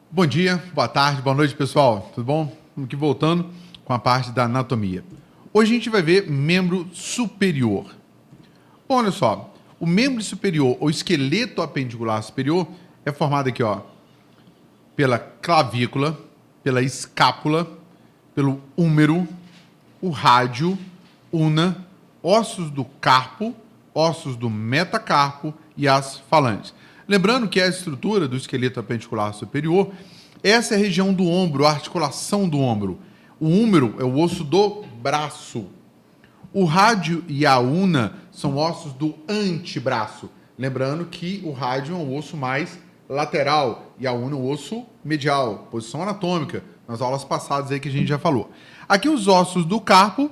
Bom dia, boa tarde, boa noite, pessoal. Tudo bom? Estamos aqui voltando com a parte da anatomia. Hoje a gente vai ver membro superior. Bom, olha só. O membro superior, ou esqueleto apendicular superior, é formado aqui, ó, pela clavícula, pela escápula, pelo húmero, o rádio, una, ossos do carpo, ossos do metacarpo e as falanges. Lembrando que a estrutura do esqueleto apendicular superior, essa é a região do ombro, a articulação do ombro. O húmero é o osso do braço. O rádio e a una são ossos do antebraço. Lembrando que o rádio é um osso mais lateral e a una é um osso medial, posição anatômica, nas aulas passadas aí que a gente já falou. Aqui os ossos do carpo,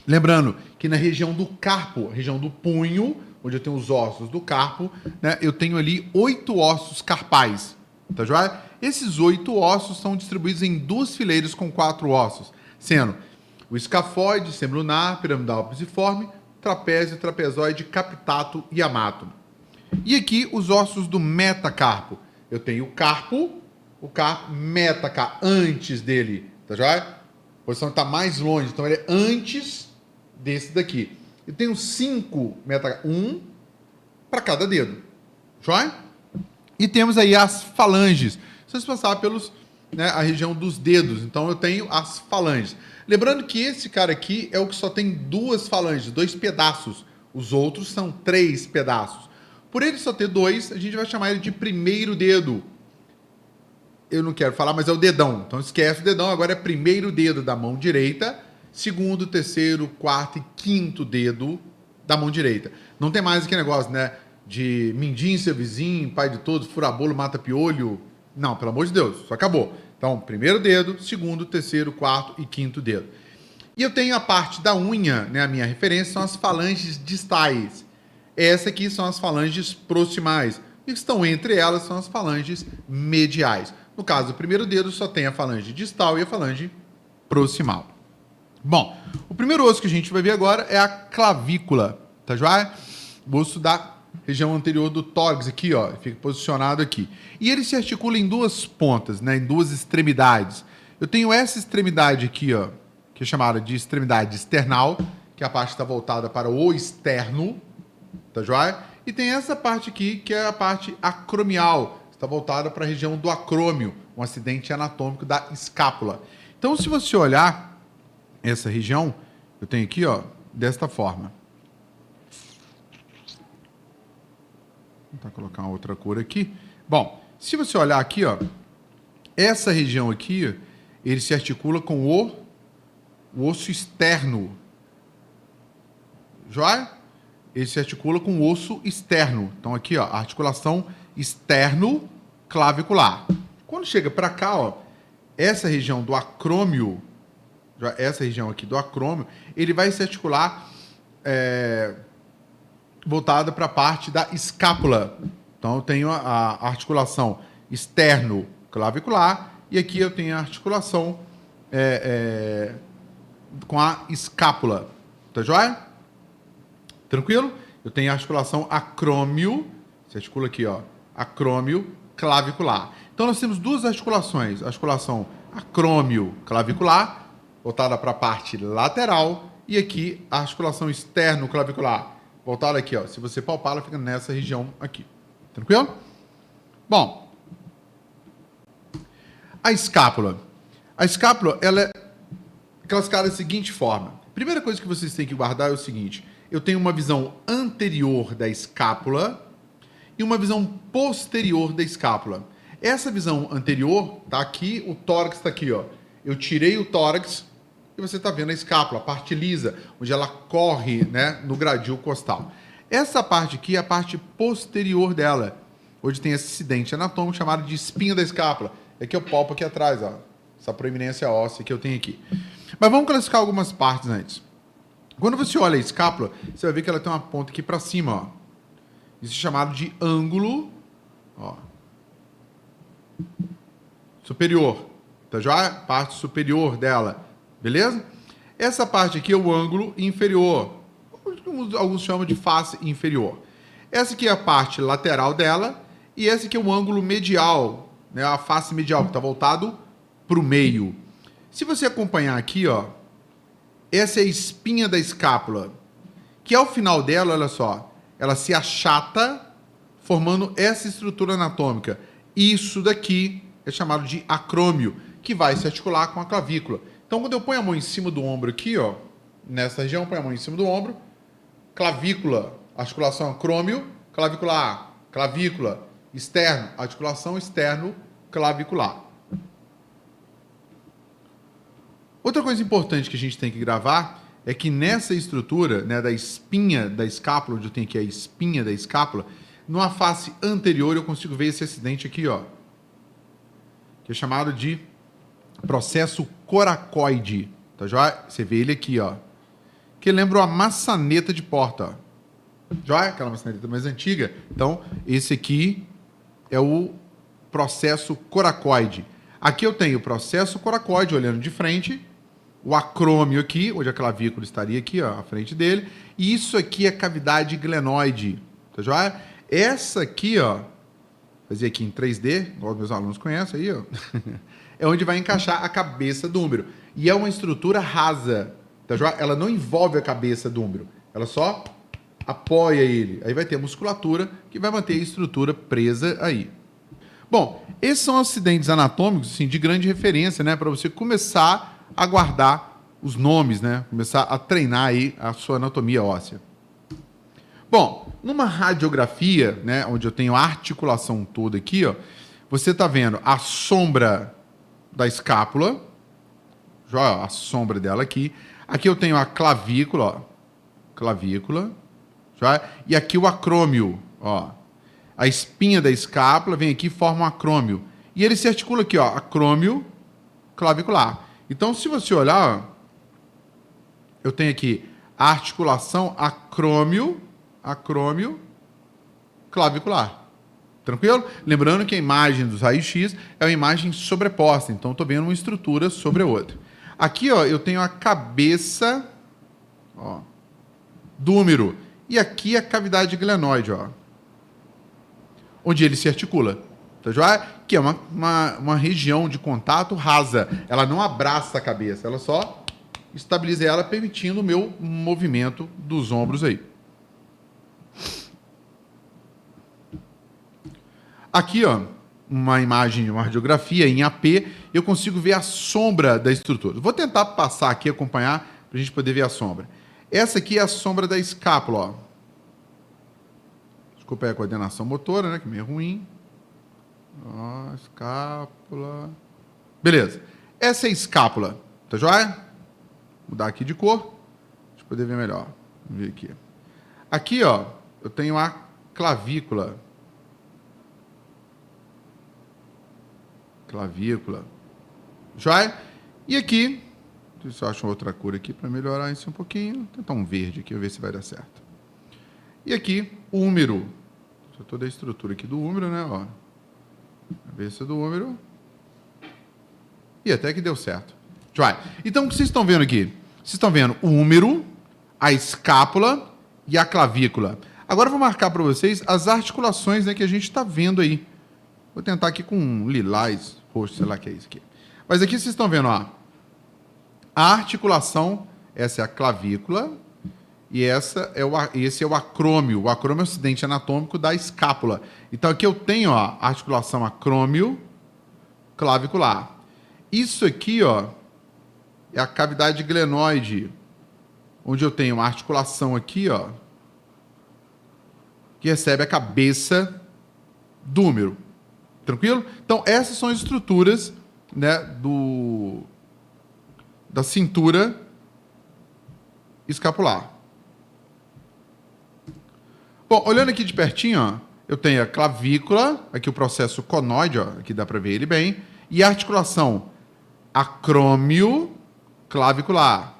lembrando que na região do carpo, região do punho, onde eu tenho os ossos do carpo, né, eu tenho ali 8 ossos carpais, tá joia? Esses 8 ossos são distribuídos em 2 fileiras com 4 ossos, sendo o escafoide, semilunar, piramidal pisiforme, trapézio, trapezoide, capitato e amato. E aqui os ossos do metacarpo. Eu tenho o carpo, metacarpo, antes dele, tá joia? A posição está mais longe, então ele é antes desse daqui. Eu tenho 5 metacarpos, 1 para cada dedo, joia? E temos aí as falanges. Vocês passaram pelos, né, a região dos dedos, então eu tenho as falanges. Lembrando que esse cara aqui é o que só tem 2 falanges, 2 pedaços. Os outros são 3 pedaços. Por ele só ter 2, a gente vai chamar ele de primeiro dedo. Eu não quero falar, mas é o dedão. Então esquece o dedão, agora é primeiro dedo da mão direita, segundo, terceiro, quarto e quinto dedo da mão direita. Não tem mais aquele negócio, né? De mindinho, seu vizinho, pai de todos, fura-bolo, mata piolho. Não, pelo amor de Deus, só acabou. Então, primeiro dedo, segundo, terceiro, quarto e quinto dedo. E eu tenho a parte da unha, né? A minha referência são as falanges distais. Essa aqui são as falanges proximais. E que estão entre elas são as falanges mediais. No caso do primeiro dedo, só tem a falange distal e a falange proximal. Bom, o primeiro osso que a gente vai ver agora é a clavícula, tá joia? O osso da região anterior do tórax aqui, ó, fica posicionado aqui. E ele se articula em 2 pontas, né, em 2 extremidades. Eu tenho essa extremidade aqui, ó, que é chamada de extremidade external, que é a parte que está voltada para o externo, tá joia? E tem essa parte aqui, que é a parte acromial, está voltada para a região do acrômio, um acidente anatômico da escápula. Então, se você olhar essa região, eu tenho aqui, ó, desta forma. Vou tentar colocar uma outra cor aqui. Bom, se você olhar aqui, ó, essa região aqui, ele se articula com o osso externo. Joia? Ele se articula com o osso externo. Então, aqui, ó, articulação externo-clavicular. Quando chega para cá, ó, essa região do acrômio, essa região aqui do acrômio, ele vai se articular voltada para a parte da escápula. Então, eu tenho a articulação externo-clavicular e aqui eu tenho a articulação com a escápula. Tá joia? Tranquilo? Eu tenho a articulação acrômio, se articula aqui, ó, acrômio clavicular. Então, nós temos 2 articulações, a articulação acrômio clavicular, voltada para a parte lateral, e aqui a articulação externo clavicular, voltada aqui, ó. Se você palpar, ela fica nessa região aqui. Tranquilo? Bom, a escápula. A escápula, ela é classificada da seguinte forma. Primeira coisa que vocês têm que guardar é o seguinte: eu tenho uma visão anterior da escápula e uma visão posterior da escápula. Essa visão anterior tá aqui, o tórax está aqui, ó. Eu tirei o tórax e você está vendo a escápula, a parte lisa, onde ela corre, né, no gradil costal. Essa parte aqui é a parte posterior dela, onde tem esse acidente anatômico chamado de espinha da escápula. É que eu palpo aqui atrás, ó, essa proeminência óssea que eu tenho aqui. Mas vamos classificar algumas partes antes. Quando você olha a escápula, você vai ver que ela tem uma ponta aqui para cima, ó. Isso é chamado de ângulo, ó, superior. Tá joia? Parte superior dela. Beleza? Essa parte aqui é o ângulo inferior. Alguns chamam de face inferior. Essa aqui é a parte lateral dela. E esse aqui é o ângulo medial né, a face medial, que está voltado para o meio. Se você acompanhar aqui, ó, essa é a espinha da escápula, que ao final dela, olha só, ela se achata, formando essa estrutura anatômica. Isso daqui é chamado de acrômio, que vai se articular com a clavícula. Então, quando eu ponho a mão em cima do ombro aqui, ó, nessa região, eu ponho a mão em cima do ombro, clavícula, articulação acrômio, clavicular, clavícula, externo, articulação externo, clavicular. Outra coisa importante que a gente tem que gravar é que nessa estrutura, né, da espinha da escápula, onde eu tenho aqui a espinha da escápula, numa face anterior eu consigo ver esse acidente aqui, ó, que é chamado de processo coracoide. Tá joia? Você vê ele aqui, ó, que lembra uma maçaneta de porta, ó. Joia? Aquela maçaneta mais antiga. Então, esse aqui é o processo coracoide. Aqui eu tenho o processo coracoide olhando de frente, o acrômio aqui, onde a clavícula estaria aqui, ó, à frente dele, e isso aqui é a cavidade glenoide. Tá joia? Essa aqui, ó, fazer aqui em 3D, igual meus alunos conhecem aí, ó, é onde vai encaixar a cabeça do úmero. E é uma estrutura rasa, tá joia? Ela não envolve a cabeça do úmero, ela só apoia ele. Aí vai ter a musculatura que vai manter a estrutura presa aí. Bom, esses são acidentes anatômicos assim, de grande referência, né, para você começar a guardar os nomes, né, começar a treinar aí a sua anatomia óssea. Bom, numa radiografia, né, onde eu tenho a articulação toda aqui, ó, você está vendo a sombra da escápula, ó, a sombra dela aqui. Aqui eu tenho a clavícula, ó, clavícula, já, e aqui o acrômio, ó. A espinha da escápula vem aqui e forma um acrômio. E ele se articula aqui, ó, acrômio clavicular. Então, se você olhar, ó, eu tenho aqui a articulação acrômio clavicular. Tranquilo? Lembrando que a imagem dos raios-x é uma imagem sobreposta. Então, estou vendo uma estrutura sobre a outra. Aqui, ó, eu tenho a cabeça, ó, do úmero. E aqui a cavidade glenoide, ó, onde ele se articula, tá joia? Que é uma região de contato rasa. Ela não abraça a cabeça, ela só estabiliza ela, permitindo o meu movimento dos ombros aí. Aqui, ó, uma imagem de uma radiografia em AP, eu consigo ver a sombra da estrutura. Vou tentar passar aqui, acompanhar, para a gente poder ver a sombra. Essa aqui é a sombra da escápula, ó. Desculpa aí a coordenação motora, né, que é meio ruim. Ó, escápula. Beleza. Essa é a escápula, tá joia? Vou mudar aqui de cor, para a gente poder ver melhor. Vamos ver aqui. Aqui, ó, eu tenho a clavícula. Clavícula. Joia? E aqui, deixa eu ver se eu acho outra cor aqui para melhorar isso um pouquinho. Vou tentar um verde aqui, ver se vai dar certo. E aqui, o úmero. Toda a estrutura aqui do úmero, né? Ó. Cabeça do úmero. E até que deu certo. Joia? Então, o que vocês estão vendo aqui? Vocês estão vendo o úmero, a escápula e a clavícula. Agora eu vou marcar para vocês as articulações, né, que a gente está vendo aí. Vou tentar aqui com um lilás, roxo, sei lá o que é isso aqui. Mas aqui vocês estão vendo, ó, a articulação, essa é a clavícula, e esse é o acrômio. O acrômio é o acidente anatômico da escápula. Então aqui eu tenho, ó, a articulação acrômio clavicular. Isso aqui, ó, é a cavidade glenoide, onde eu tenho uma articulação aqui, ó, que recebe a cabeça do úmero. Tranquilo? Então, essas são as estruturas, né, da cintura escapular. Bom, olhando aqui de pertinho, ó, eu tenho a clavícula, aqui o processo conoide, ó, aqui dá para ver ele bem, e a articulação acrômio clavicular.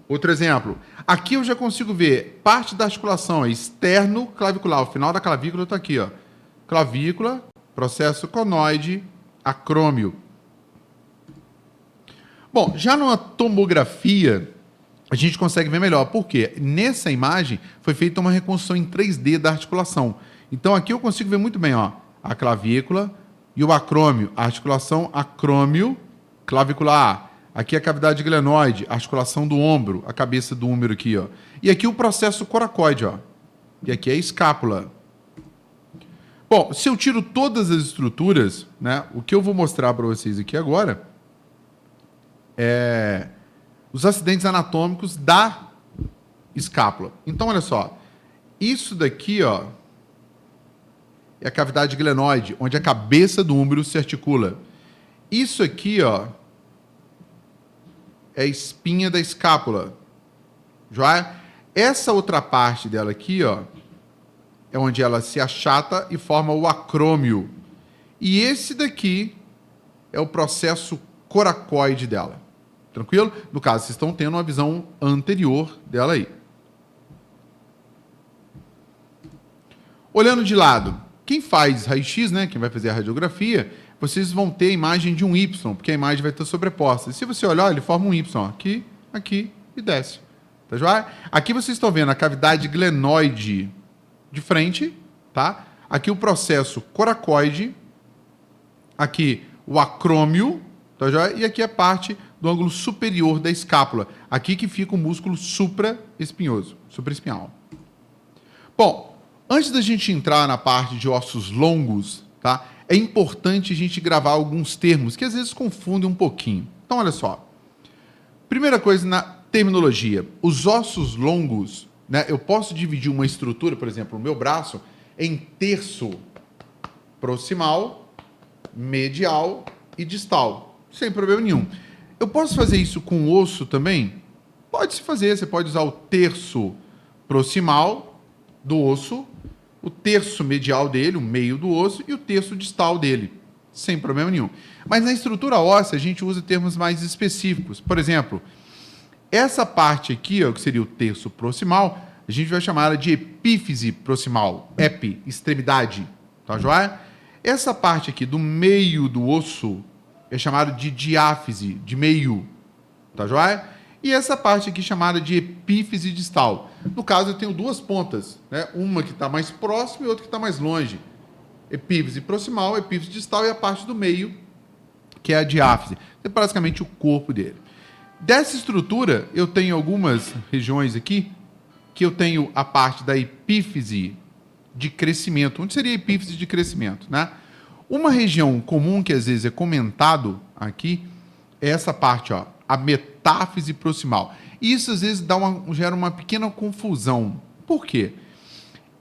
Outro exemplo. Aqui eu já consigo ver parte da articulação externo clavicular. O final da clavícula está aqui, ó. Clavícula, processo conoide, acrômio. Bom, já numa tomografia, a gente consegue ver melhor. Por quê? Nessa imagem foi feita uma reconstrução em 3D da articulação. Então aqui eu consigo ver muito bem, ó, a clavícula, E o acrômio, a articulação acrômio clavicular. Aqui a cavidade glenoide, a articulação do ombro, a cabeça do húmero aqui, ó. E aqui o processo coracoide, ó. E aqui é a escápula. Bom, se eu tiro todas as estruturas, né, o que eu vou mostrar para vocês aqui agora é os acidentes anatômicos da escápula. Então, olha só. Isso daqui, ó, é a cavidade glenoide, onde a cabeça do húmero se articula. Isso aqui, ó, é a espinha da escápula. Joia? Essa outra parte dela aqui, ó, é onde ela se achata e forma o acrômio. E esse daqui é o processo coracoide dela. Tranquilo? No caso, vocês estão tendo uma visão anterior dela aí. Olhando de lado, quem faz raio-x, né, quem vai fazer a radiografia, vocês vão ter a imagem de um Y, porque a imagem vai estar sobreposta. E se você olhar, ele forma um Y, ó, aqui, aqui e desce. Tá joia? Aqui vocês estão vendo a cavidade glenoide de frente, tá? Aqui o processo coracoide, aqui o acrômio, tá joia? E aqui a parte do ângulo superior da escápula. Aqui que fica o músculo supraespinhoso, supraespinhal. Bom, antes da gente entrar na parte de ossos longos, tá? É importante a gente gravar alguns termos que às vezes confundem um pouquinho. Então, olha só. Primeira coisa na terminologia. Os ossos longos, né? Eu posso dividir uma estrutura, por exemplo, o meu braço, em terço proximal, medial e distal. Sem problema nenhum. Eu posso fazer isso com osso também? Pode-se fazer. Você pode usar o terço proximal do osso, o terço medial dele, o meio do osso, e o terço distal dele, sem problema nenhum. Mas na estrutura óssea, a gente usa termos mais específicos. Por exemplo, essa parte aqui, ó, que seria o terço proximal, a gente vai chamar ela de epífise proximal, epi, extremidade, tá joia? Essa parte aqui do meio do osso é chamada de diáfise, de meio, tá joia? E essa parte aqui chamada de epífise distal. No caso, eu tenho duas pontas, né? Uma que está mais próxima e outra que está mais longe. Epífise proximal, epífise distal e a parte do meio, que é a diáfise. É basicamente o corpo dele. Dessa estrutura, eu tenho algumas regiões aqui que eu tenho a parte da epífise de crescimento. Onde seria a epífise de crescimento, né? Uma região comum que às vezes é comentado aqui é essa parte, ó, a metáfise proximal. Isso às vezes gera uma pequena confusão. Por quê?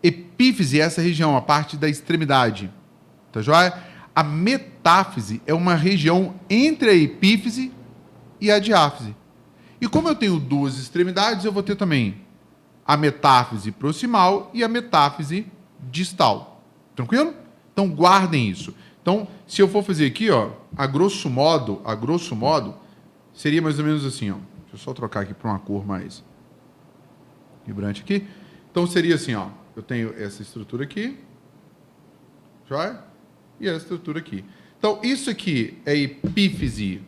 Epífise é essa região, a parte da extremidade. Tá joia? A metáfise é uma região entre a epífise e a diáfise. E como eu tenho duas extremidades, eu vou ter também a metáfise proximal e a metáfise distal. Tranquilo? Então guardem isso. Então, se eu for fazer aqui, ó, a grosso modo, seria mais ou menos assim, ó. Deixa eu só trocar aqui para uma cor mais vibrante aqui. Então seria assim, ó. Eu tenho essa estrutura aqui, joia? E essa estrutura aqui. Então, isso aqui é epífise.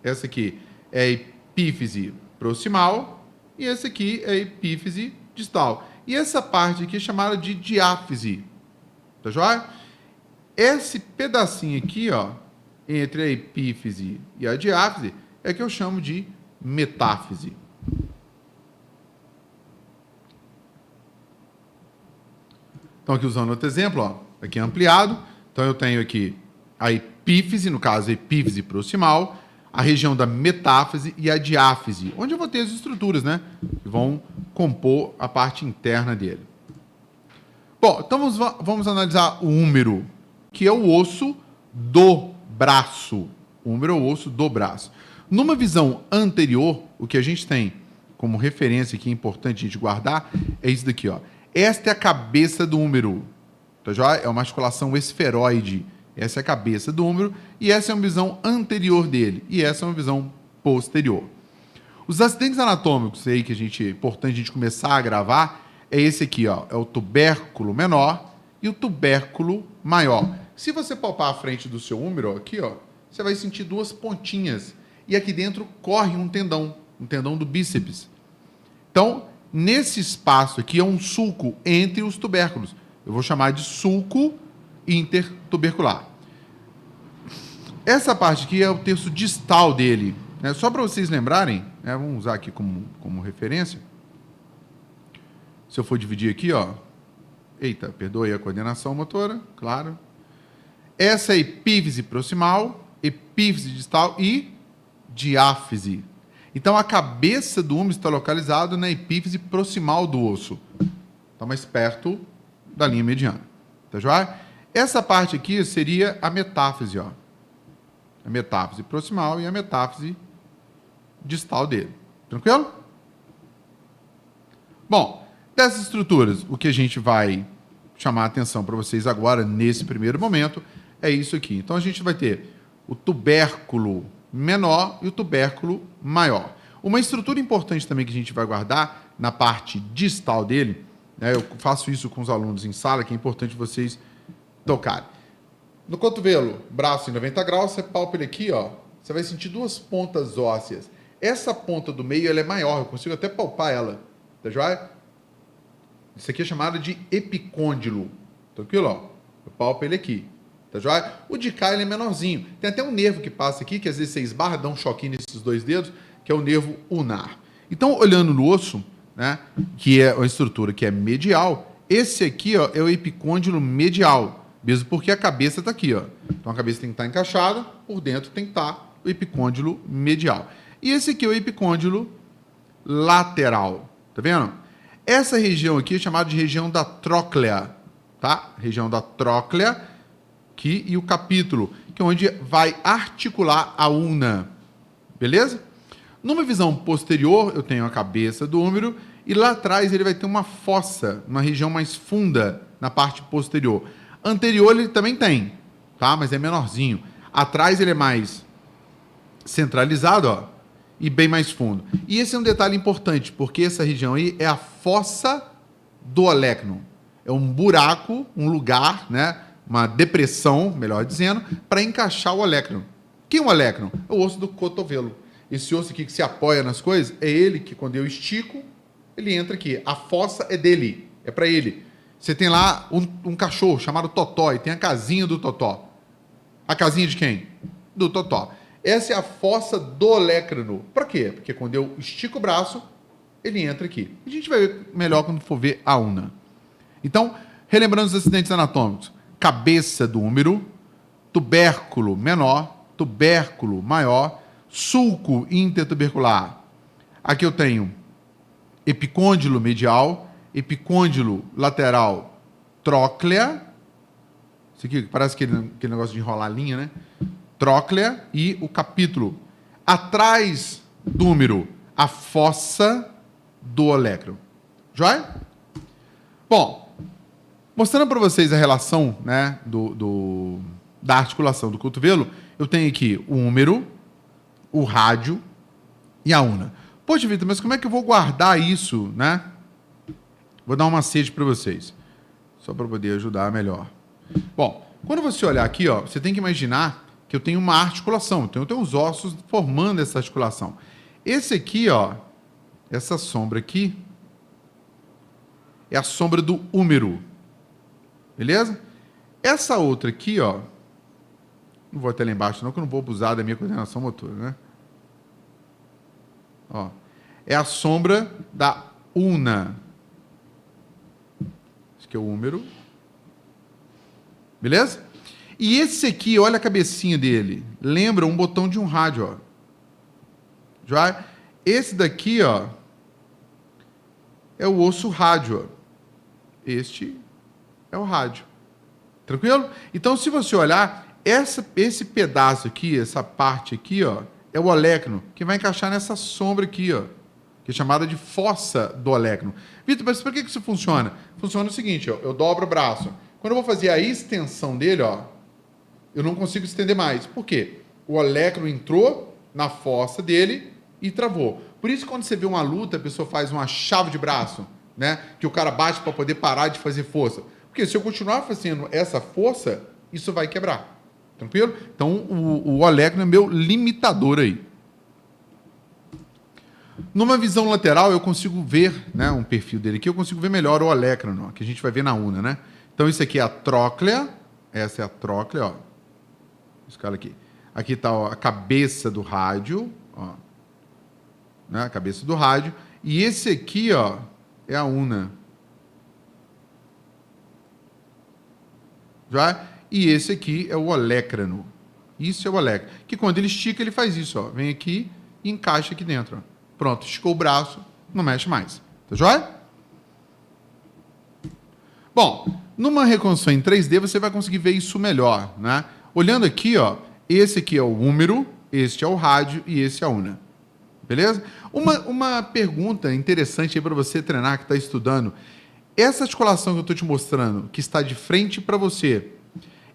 Essa aqui é epífise proximal e essa aqui é epífise distal. E essa parte aqui é chamada de diáfise. Tá joia? Esse pedacinho aqui, ó, entre a epífise e a diáfise, é que eu chamo de metáfise. Então, aqui usando outro exemplo, ó, aqui é ampliado. Então, eu tenho aqui a epífise, no caso, a epífise proximal, a região da metáfise e a diáfise, onde eu vou ter as estruturas, né, que vão compor a parte interna dele. Bom, então vamos analisar o húmero, que é o osso do braço. O húmero é o osso do braço. Numa visão anterior, o que a gente tem como referência que é importante a gente guardar é isso daqui, ó. Esta é a cabeça do húmero, tá joia? É uma articulação esferoide. Essa é a cabeça do húmero e essa é uma visão anterior dele e essa é uma visão posterior. Os acidentes anatômicos aí que é importante a gente começar a gravar é esse aqui, ó, é o tubérculo menor e o tubérculo maior. Se você palpar a frente do seu húmero, ó, aqui, ó, você vai sentir duas pontinhas e aqui dentro corre um tendão do bíceps. Então, nesse espaço aqui é um sulco entre os tubérculos. Eu vou chamar de sulco intertubercular. Essa parte aqui é o terço distal dele. Né? Só para vocês lembrarem, né? Vamos usar aqui como referência. Se eu for dividir aqui, ó. Eita, perdoe a coordenação motora, claro. Essa é a epífise proximal, epífise distal e diáfise. Então, a cabeça do húmero está localizado na epífise proximal do osso. Está mais perto da linha mediana. Tá joia? Essa parte aqui seria a metáfise, ó. A metáfise proximal e a metáfise distal dele. Tranquilo? Bom, dessas estruturas, o que a gente vai chamar a atenção para vocês agora, nesse primeiro momento, é isso aqui. Então, a gente vai ter o tubérculo menor e o tubérculo maior. Uma estrutura importante também que a gente vai guardar na parte distal dele, né, eu faço isso com os alunos em sala, que é importante vocês tocarem. No cotovelo, braço em 90 graus, você palpa ele aqui, ó, você vai sentir duas pontas ósseas. Essa ponta do meio ela é maior, eu consigo até palpar ela, tá joia? Isso aqui é chamado de epicôndilo. Tranquilo? Ó? Eu palpo ele aqui. Tá joia? O de cá ele é menorzinho. Tem até um nervo que passa aqui, que às vezes você esbarra, dá um choquinho nesses dois dedos, que é o nervo ulnar. Então, olhando no osso, né, que é uma estrutura que é medial, esse aqui, ó, é o epicôndilo medial, mesmo porque a cabeça está aqui, ó. Então, a cabeça tem que estar encaixada, por dentro tem que estar o epicôndilo medial. E esse aqui é o epicôndilo lateral. Tá vendo? Essa região aqui é chamada de região da tróclea, tá? Região da tróclea, aqui, e o capítulo, que é onde vai articular a ulna. Beleza? Numa visão posterior, eu tenho a cabeça do húmero, e lá atrás ele vai ter uma fossa, uma região mais funda na parte posterior. Anterior ele também tem, tá? Mas é menorzinho. Atrás ele é mais centralizado, ó, e bem mais fundo. E esse é um detalhe importante, porque essa região aí é a fossa do olecno. É um buraco, um lugar, né? Uma depressão, melhor dizendo, para encaixar o olecno. Quem é o olecno? É o osso do cotovelo. Esse osso aqui que se apoia nas coisas, é ele que, quando eu estico, ele entra aqui. A fossa é dele, é para ele. Você tem lá um cachorro chamado Totó, e tem a casinha do Totó. A casinha de quem? Do Totó. Essa é a fossa do olecno. Para quê? Porque quando eu estico o braço, ele entra aqui. A gente vai ver melhor quando for ver a ulna. Então, relembrando os acidentes anatômicos. Cabeça do húmero, tubérculo menor, tubérculo maior, sulco intertubercular. Aqui eu tenho epicôndilo medial, epicôndilo lateral, tróclea. Isso aqui parece aquele negócio de enrolar a linha, né? Tróclea e o capítulo. Atrás do húmero, a fossa do olecno. Joia? Bom, mostrando para vocês a relação, né, da articulação do cotovelo, eu tenho aqui o húmero, o rádio e a ulna. Poxa, Vitor, mas como é que eu vou guardar isso, né? Vou dar um macete para vocês, só para poder ajudar melhor. Bom, quando você olhar aqui, ó, você tem que imaginar que eu tenho uma articulação, então eu tenho os ossos formando essa articulação. Esse aqui, ó, essa sombra aqui, é a sombra do húmero. Beleza? Essa outra aqui, ó, não vou até lá embaixo não, que eu não vou abusar da minha coordenação motora, né? Ó, é a sombra da ulna. Esse aqui é o húmero. Beleza? E esse aqui, olha a cabecinha dele. Lembra um botão de um rádio, ó. Já? Esse daqui, ó, é o osso rádio, ó. Este é o rádio. Tranquilo? Então, se você olhar, esse pedaço aqui, essa parte aqui, ó, é o olecno, que vai encaixar nessa sombra aqui, ó, que é chamada de fossa do olecno. Vitor, mas por que isso funciona? Funciona o seguinte, ó, eu dobro o braço. Quando eu vou fazer a extensão dele, ó, eu não consigo estender mais. Por quê? O olecno entrou na fossa dele e travou. Por isso, quando você vê uma luta, a pessoa faz uma chave de braço, né? Que o cara bate para poder parar de fazer força. Porque se eu continuar fazendo essa força, isso vai quebrar. Tranquilo? Então, o olecno é meu limitador aí. Numa visão lateral, eu consigo ver, né, um perfil dele aqui, eu consigo ver melhor o olecno, ó, que a gente vai ver na ulna, né? Então, isso aqui é a tróclea. Essa é a tróclea, ó. Esse cara aqui. Aqui está a cabeça do rádio, ó, né? A cabeça do rádio. E esse aqui, ó, é a una. Já? E esse aqui é o olécrano. Isso é o olécrano. Que quando ele estica, ele faz isso, ó. Vem aqui e encaixa aqui dentro. Ó. Pronto, esticou o braço, não mexe mais. Tá joia? Bom, numa reconstrução em 3D, você vai conseguir ver isso melhor, né? Olhando aqui, ó, esse aqui é o húmero, este é o rádio e esse é a una. Beleza? Uma pergunta interessante aí para você treinar, que está estudando. Essa articulação que eu estou te mostrando, que está de frente para você,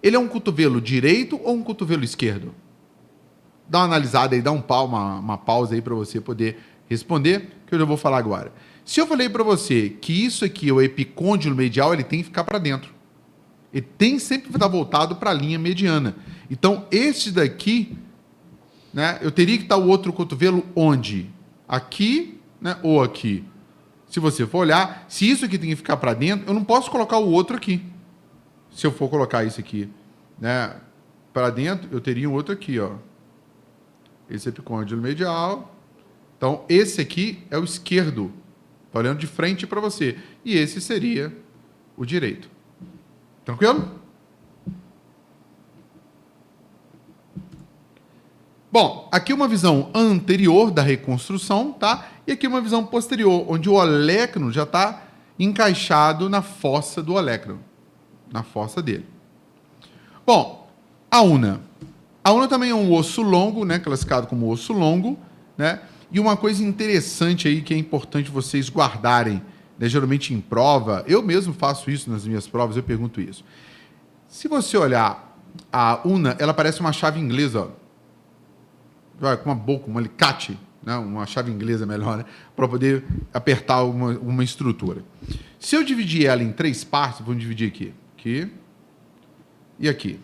ele é um cotovelo direito ou um cotovelo esquerdo? Dá uma analisada aí, dá uma pausa aí para você poder responder, que eu já vou falar agora. Se eu falei para você que isso aqui é o epicôndilo medial, ele tem que ficar para dentro. Ele tem sempre que estar voltado para a linha mediana. Então, este daqui, né, eu teria que estar o outro cotovelo onde? Aqui, né, ou aqui. Se você for olhar, se isso aqui tem que ficar para dentro, eu não posso colocar o outro aqui. Se eu for colocar isso aqui, né, para dentro, eu teria um outro aqui, ó. Esse epicôndilo medial. Então, esse aqui é o esquerdo. Está olhando de frente para você. E esse seria o direito. Tranquilo? Bom, aqui uma visão anterior da reconstrução, tá? E aqui uma visão posterior, onde o olécrano já está encaixado na fossa do olécrano. Na fossa dele. Bom, a una. A una também é um osso longo, né? Classificado como osso longo, né? E uma coisa interessante aí que é importante vocês guardarem, né? Geralmente em prova, eu mesmo faço isso nas minhas provas, eu pergunto isso. Se você olhar a una, ela parece uma chave inglesa, ó, com uma boca, um alicate, né? Uma chave inglesa melhor, né? Para poder apertar uma estrutura. Se eu dividir ela em 3 partes, vamos dividir aqui e aqui.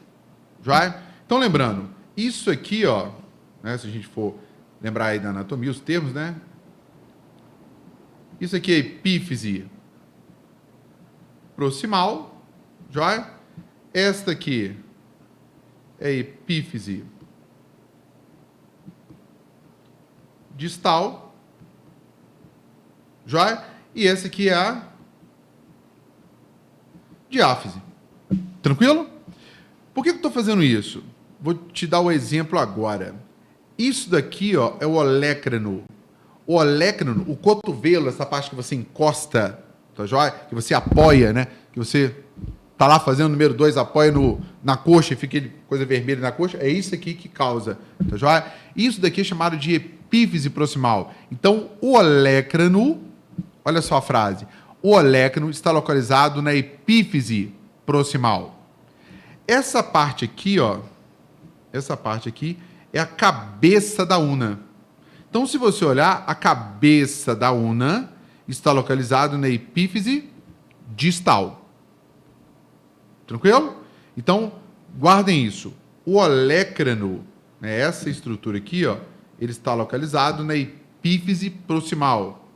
Já? Então, lembrando, isso aqui, ó, né, se a gente for lembrar aí da anatomia, os termos, né? Isso aqui é epífise proximal, já? Esta aqui é epífise distal, já? E essa aqui é a diáfise. Tranquilo? Por que eu estou fazendo isso? Vou te dar o exemplo agora. Isso daqui, ó, é o olécrano. O olécrano, o cotovelo, essa parte que você encosta, tá joia? Que você apoia, né? Que você tá lá fazendo o número 2, apoia na coxa e fica coisa vermelha na coxa. É isso aqui que causa, tá joia? Isso daqui é chamado de epífise proximal. Então, o olécrano, olha só a frase. O olécrano está localizado na epífise proximal. Essa parte aqui, ó, essa parte aqui é a cabeça da una. Então, se você olhar, a cabeça da una está localizada na epífise distal. Tranquilo? Então, guardem isso. O olécrano, né, essa estrutura aqui, ó, ele está localizado na epífise proximal.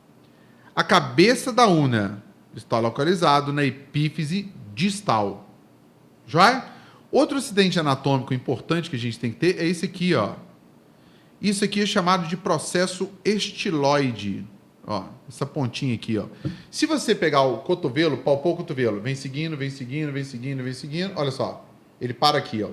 A cabeça da una está localizado na epífise distal. Joia? Outro acidente anatômico importante que a gente tem que ter é esse aqui, ó. Isso aqui é chamado de processo estiloide. Ó, essa pontinha aqui, ó. Se você pegar o cotovelo, palpou o cotovelo, vem seguindo, vem seguindo, vem seguindo, vem seguindo, olha só. Ele para aqui, ó.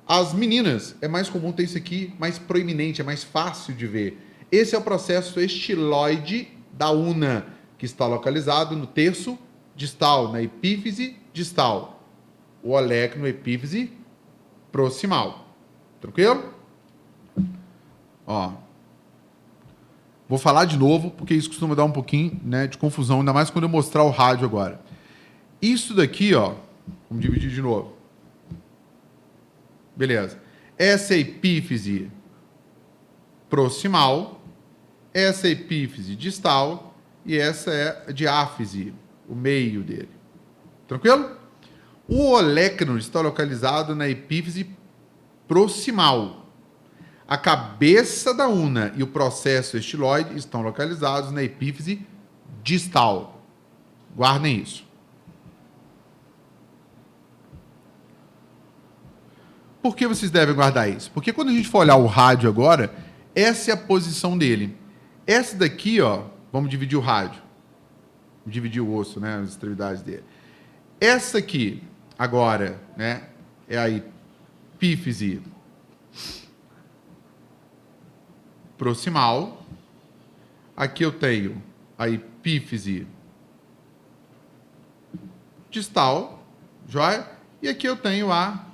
As meninas, é mais comum ter isso aqui mais proeminente, é mais fácil de ver. Esse é o processo estiloide da una, que está localizado no terço distal, na epífise distal. O olécrano epífise proximal. Tranquilo? Ó. Vou falar de novo, porque isso costuma dar um pouquinho, né, de confusão, ainda mais quando eu mostrar o rádio agora. Isso daqui, ó, vamos dividir de novo. Beleza. Essa é a epífise proximal, essa é a epífise distal e essa é a diáfise, o meio dele. Tranquilo? O olécrano está localizado na epífise proximal. A cabeça da una e o processo estiloide estão localizados na epífise distal. Guardem isso. por que vocês devem guardar isso? Porque quando a gente for olhar o rádio agora, essa é a posição dele. Essa daqui, ó, vamos dividir o rádio. Dividir o osso, né, as extremidades dele. Essa aqui, agora, né, é a epífise proximal. Aqui eu tenho a epífise distal, joia? E aqui eu tenho a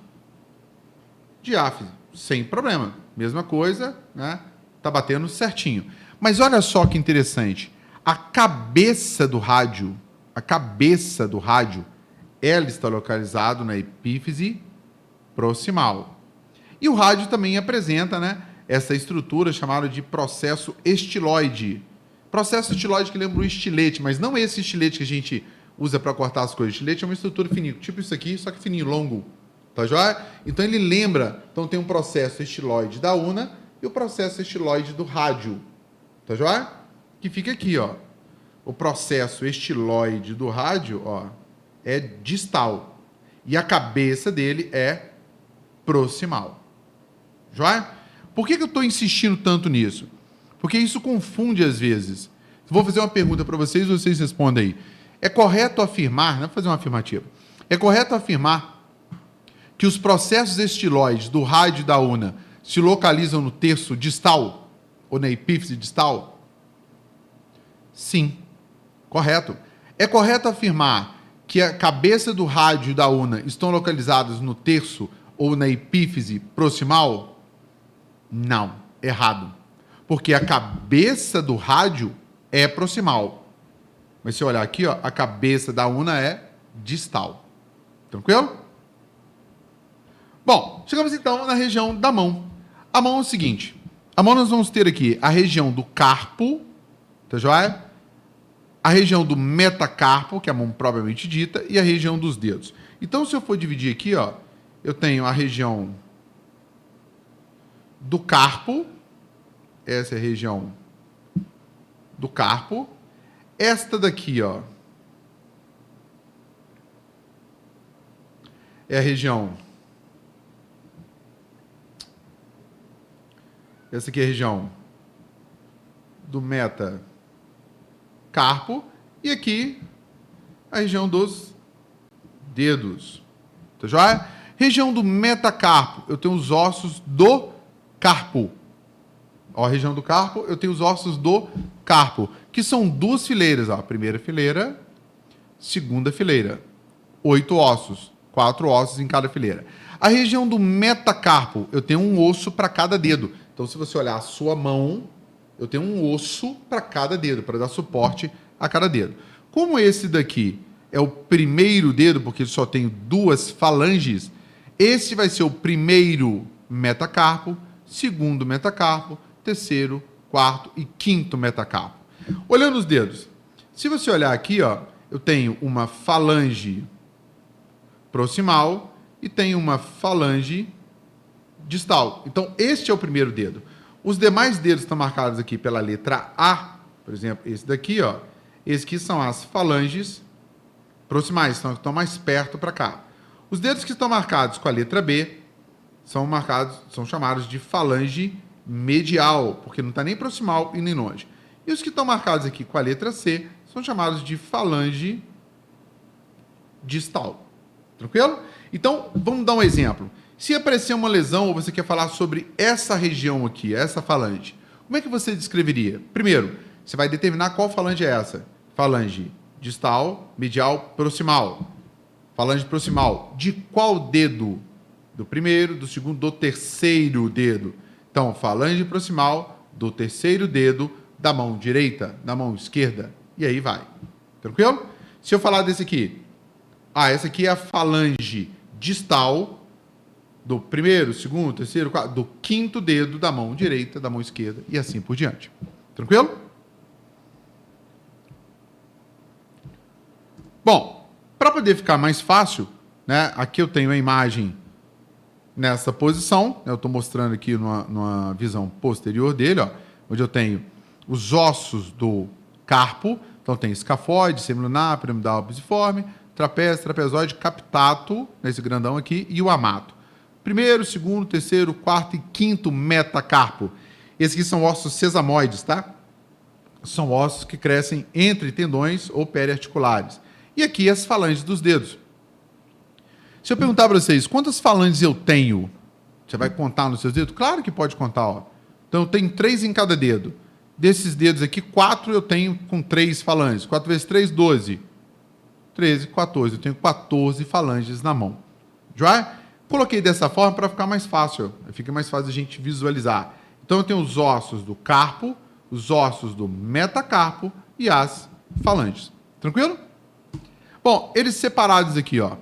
diáfise, sem problema. Mesma coisa, né? Tá batendo certinho. Mas olha só que interessante. A cabeça do rádio, ela está localizada na epífise proximal. E o rádio também apresenta, né, essa estrutura chamada de processo estiloide. Processo estiloide que lembra um estilete, mas não esse estilete que a gente usa para cortar as coisas. Estilete é uma estrutura fininha, tipo isso aqui, só que fininho, longo. Tá joia? Então ele lembra, então tem um processo estiloide da una e o processo estiloide do rádio. Tá joia? Que fica aqui, ó. O processo estiloide do rádio, ó, é distal. E a cabeça dele é proximal. Joia? Por que eu estou insistindo tanto nisso? Porque isso confunde às vezes. Vou fazer uma pergunta para vocês, vocês respondem aí. É correto afirmar, não vou fazer uma afirmativa, é correto afirmar que os processos estiloides do rádio e da una se localizam no terço distal ou na epífise distal? Sim, correto. É correto afirmar que a cabeça do rádio e da una estão localizadas no terço ou na epífise proximal? Não, errado. Porque a cabeça do rádio é proximal. Mas se olhar aqui, ó, a cabeça da una é distal. Tranquilo? Bom, chegamos então na região da mão. A mão é o seguinte. A mão nós vamos ter aqui a região do carpo, tá joia? A região do metacarpo, que é a mão propriamente dita, e a região dos dedos. Então, se eu for dividir aqui, ó, eu tenho a região do carpo, essa é a região do carpo. Esta daqui, ó, é a região. Essa aqui é a região do metacarpo. E aqui, a região dos dedos. Tá joia? Região do metacarpo, eu tenho os ossos do carpo. Ó, a região do carpo, eu tenho os ossos do carpo, que são duas fileiras. Ó, primeira fileira, segunda fileira. 8 ossos, 4 ossos em cada fileira. A região do metacarpo, eu tenho um osso para cada dedo. Então, se você olhar a sua mão, eu tenho um osso para cada dedo, para dar suporte a cada dedo. Como esse daqui é o primeiro dedo, porque ele só tem 2 falanges, esse vai ser o primeiro metacarpo, segundo metacarpo, terceiro, quarto e quinto metacarpo. Olhando os dedos, se você olhar aqui, ó, eu tenho uma falange proximal e tenho uma falange distal. Então, este é o primeiro dedo. Os demais dedos estão marcados aqui pela letra A, por exemplo, esse daqui, ó. Esses aqui são as falanges proximais, estão mais perto para cá. Os dedos que estão marcados com a letra B são chamados de falange medial, porque não está nem proximal e nem longe. E os que estão marcados aqui com a letra C são chamados de falange distal. Tranquilo? Então, vamos dar um exemplo. Se aparecer uma lesão ou você quer falar sobre essa região aqui, essa falange, como é que você descreveria? Primeiro, você vai determinar qual falange é essa. Falange distal, medial, proximal. Falange proximal. De qual dedo? Do primeiro, do segundo, do terceiro dedo. Então, falange proximal do terceiro dedo da mão direita, da mão esquerda. E aí vai. Tranquilo? Se eu falar desse aqui. Essa aqui é a falange distal do primeiro, segundo, terceiro, quarto, do quinto dedo da mão direita, da mão esquerda e assim por diante. Tranquilo? Bom, para poder ficar mais fácil, né, aqui eu tenho a imagem nessa posição, né, eu estou mostrando aqui numa visão posterior dele, ó, onde eu tenho os ossos do carpo, então tem escafoide, semilunar, piramidal, pisiforme, trapézio, trapezoide, captato, nesse grandão aqui, e o amato. Primeiro, segundo, terceiro, quarto e quinto metacarpo. Esses aqui são ossos sesamoides, tá? São ossos que crescem entre tendões ou periarticulares. E aqui as falanges dos dedos. Se eu perguntar para vocês, quantas falanges eu tenho? Você vai contar nos seus dedos? Claro que pode contar, ó. Então, eu tenho 3 em cada dedo. Desses dedos aqui, 4 eu tenho com 3 falanges. 4 vezes 3, 12. 13, 14. Eu tenho 14 falanges na mão. Joia? Coloquei dessa forma para ficar mais fácil. Fica mais fácil a gente visualizar. Então, eu tenho os ossos do carpo, os ossos do metacarpo e as falanges. Tranquilo? Bom, eles separados aqui, ó.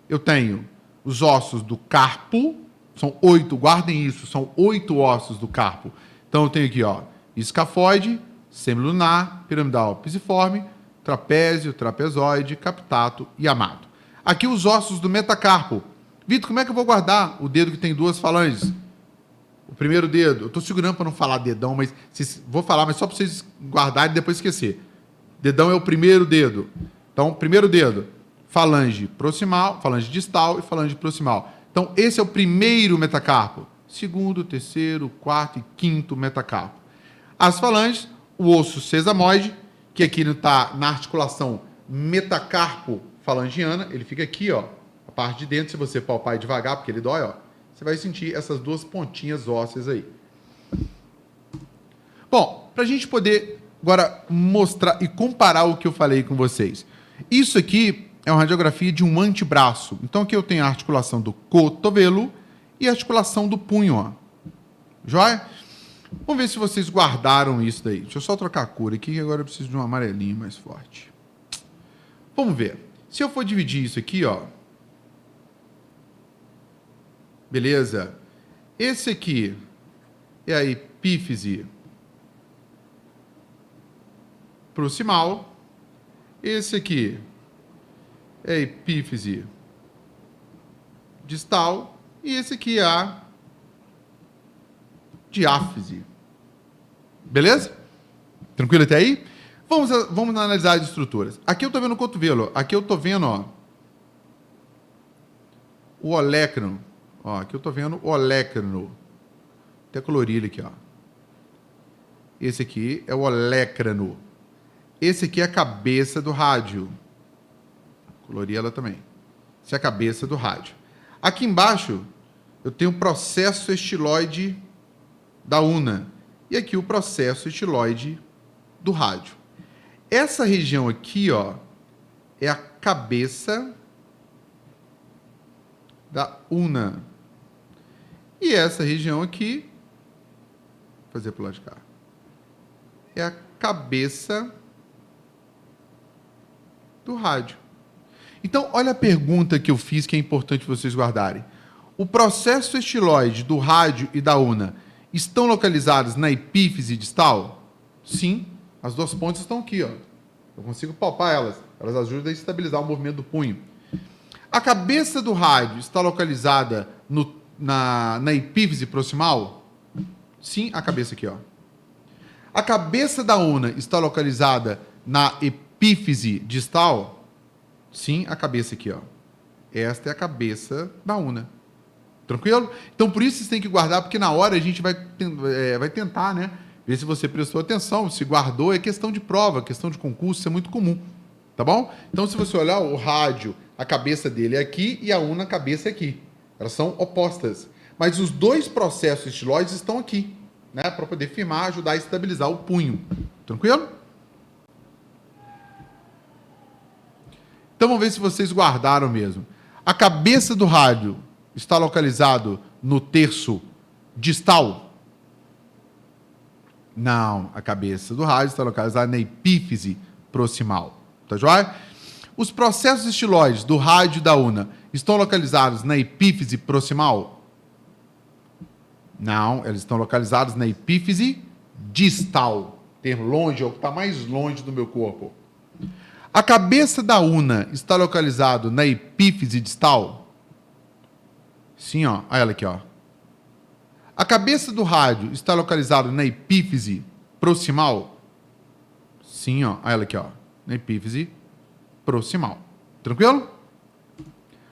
Eu tenho os ossos do carpo, são 8, guardem isso, são 8 ossos do carpo. Então, eu tenho aqui, ó, escafoide, semilunar, piramidal pisiforme, trapézio, trapezoide, captato e amato. Aqui os ossos do metacarpo. Vitor, como é que eu vou guardar o dedo que tem 2 falanges? O primeiro dedo, eu estou segurando para não falar dedão, mas vou falar, mas só para vocês guardarem e depois esquecer. Dedão é o primeiro dedo. Então, primeiro dedo, falange proximal, falange distal e falange proximal. Então, esse é o primeiro metacarpo. Segundo, terceiro, quarto e quinto metacarpo. As falanges, o osso sesamoide, que aqui está na articulação metacarpo-falangiana, ele fica aqui, ó, a parte de dentro, se você palpar devagar, porque ele dói, ó, você vai sentir essas 2 pontinhas ósseas aí. Bom, para a gente poder agora mostrar e comparar o que eu falei com vocês. Isso aqui é uma radiografia de um antebraço. Então, aqui eu tenho a articulação do cotovelo e a articulação do punho, ó. Joia? Vamos ver se vocês guardaram isso daí. Deixa eu só trocar a cor aqui, que agora eu preciso de um amarelinho mais forte. Vamos ver. Se eu for dividir isso aqui, ó. Beleza? Esse aqui é a epífise proximal. Esse aqui é a epífise distal. E esse aqui é a diáfise. Beleza? Tranquilo até aí? Vamos analisar as estruturas. Aqui eu estou vendo o cotovelo. Aqui eu estou vendo, ó, o olecrano. Ó, aqui eu estou vendo o olecrano. Até colori ele aqui, ó. Esse aqui é o olecrano. Esse aqui é a cabeça do rádio. Colori ela também. Essa é a cabeça do rádio. Aqui embaixo, eu tenho o processo estiloide da una. E aqui o processo estiloide do rádio. Essa região aqui, ó, é a cabeça da una. E essa região aqui, vou fazer para o lado de cá, é a cabeça do rádio. Então, olha a pergunta que eu fiz que é importante vocês guardarem. O processo estiloide do rádio e da una estão localizados na epífise distal? Sim, as 2 pontas estão aqui, ó. Eu consigo palpar elas. Elas ajudam a estabilizar o movimento do punho. A cabeça do rádio está localizada na epífise proximal? Sim, a cabeça aqui, ó. A cabeça da una está localizada na epífise distal? Sim, a cabeça aqui, ó. Esta é a cabeça da una. Tranquilo? Então, por isso vocês têm que guardar, porque na hora a gente vai tentar, né? Ver se você prestou atenção, se guardou. É questão de prova, questão de concurso, isso é muito comum. Tá bom? Então, se você olhar o rádio, a cabeça dele é aqui e a una, a cabeça é aqui. Elas são opostas. Mas os 2 processos estiloides estão aqui, né? Para poder firmar, ajudar a estabilizar o punho. Tranquilo? Então, vamos ver se vocês guardaram mesmo. A cabeça do rádio está localizado no terço distal? Não, a cabeça do rádio está localizada na epífise proximal. Tá joia? Os processos estiloides do rádio e da una estão localizados na epífise proximal? Não, eles estão localizados na epífise distal. Ter longe é o que está mais longe do meu corpo. A cabeça da una está localizado na epífise distal? Sim, ó. Olha ela aqui, ó. A cabeça do rádio está localizado na epífise proximal? Sim, ó. Olha ela aqui, ó. Na epífise proximal. Tranquilo?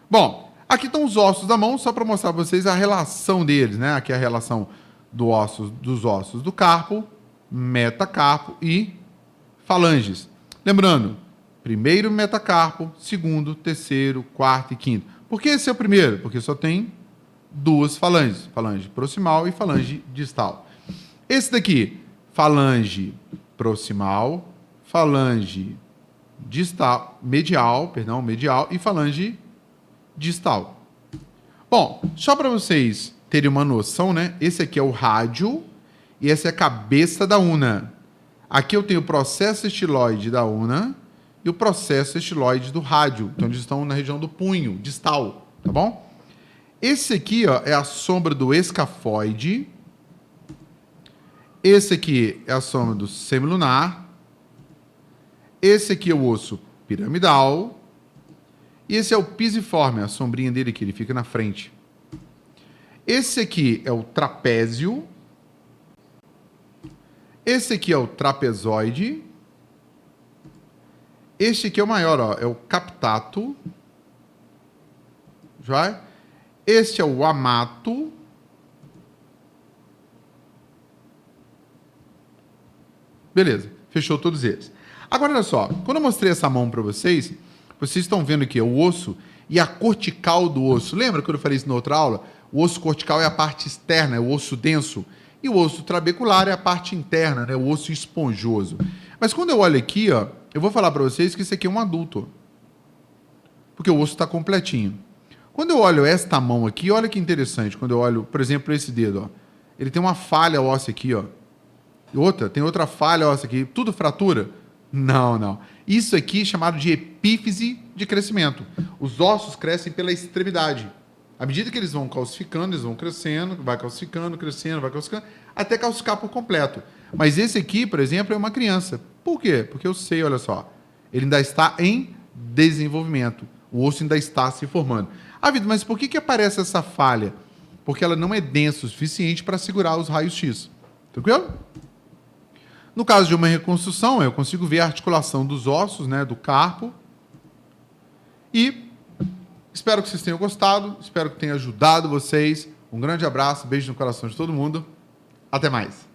Bom, Aqui estão os ossos da mão, só para mostrar para vocês a relação deles, né? Aqui é a relação dos ossos do carpo, metacarpo e falanges. Lembrando, primeiro metacarpo, segundo, terceiro, quarto e quinto. Por que esse é o primeiro? Porque só tem duas falanges, falange proximal e falange distal. Esse daqui, falange proximal, falange distal, medial e falange distal. Bom, só para vocês terem uma noção, né? Esse aqui é o rádio e essa é a cabeça da una. Aqui eu tenho o processo estiloide da una e o processo estiloide do rádio. Então eles estão na região do punho, distal, tá bom? Esse aqui, ó, é a sombra do escafoide. Esse aqui é a sombra do semilunar. Esse aqui é o osso piramidal. E esse é o pisiforme, a sombrinha dele aqui, ele fica na frente. Esse aqui é o trapézio. Esse aqui é o trapezoide. Este aqui é o maior, ó, é o captato. Já? Este é o amato. Beleza, fechou todos eles. Agora, olha só, quando eu mostrei essa mão para vocês, vocês estão vendo aqui o osso e a cortical do osso. Lembra quando eu falei isso na outra aula? O osso cortical é a parte externa, é o osso denso. E o osso trabecular é a parte interna, né? O osso esponjoso. Mas quando eu olho aqui, ó, eu vou falar para vocês que esse aqui é um adulto. Porque o osso está completinho. Quando eu olho esta mão aqui, olha que interessante. Quando eu olho, por exemplo, esse dedo, ó, ele tem uma falha óssea aqui, ó. Tem outra falha óssea aqui. Tudo fratura? Não, não. Isso aqui é chamado de epífise de crescimento. Os ossos crescem pela extremidade. À medida que eles vão calcificando, eles vão crescendo, vai calcificando, crescendo, vai calcificando, até calcificar por completo. Mas esse aqui, por exemplo, é uma criança. Por quê? Porque eu sei, olha só, ele ainda está em desenvolvimento. O osso ainda está se formando. Ah, Vitor, mas por que aparece essa falha? Porque ela não é densa o suficiente para segurar os raios X. Tranquilo? No caso de uma reconstrução, eu consigo ver a articulação dos ossos, né, do carpo. E espero que vocês tenham gostado, espero que tenha ajudado vocês. Um grande abraço, beijo no coração de todo mundo. Até mais.